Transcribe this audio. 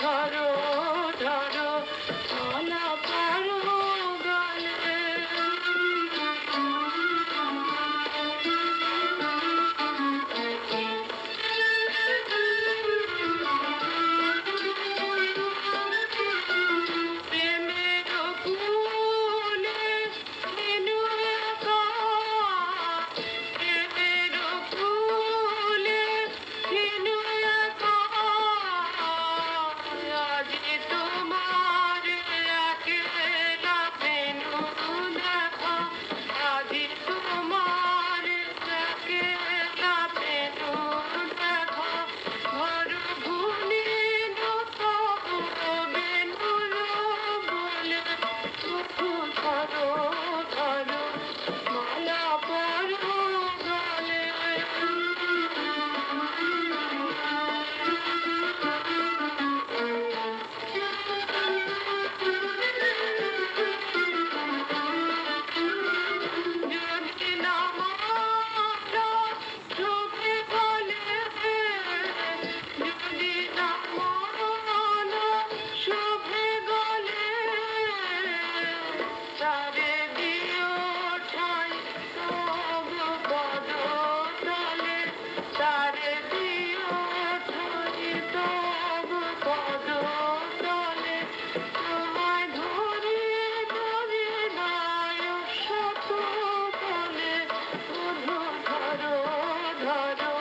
ধরো ধরো মালা পরো গলে। প্রেমের কুলে ধেনু একা, প্রেমের কুলে ধেনু একা, আজি তোমার একলা ধেনু দেখা, আজি তোমার একলা ধেনু দেখা। ঘর ভুলিল তবু বেনুর বলে, শুধু ধরো ধরো মালা পরো গলে। যদি না মালা শোভে গলে, যদি না মালা শোভে গলে, তারে দিও ঠাঁই তবু পদতলে, তারে দিও ঠাঁই তবু পদতলে। তোমায় ধরে ধরে নায়ক শত তলে, শুধু ধরো ধরো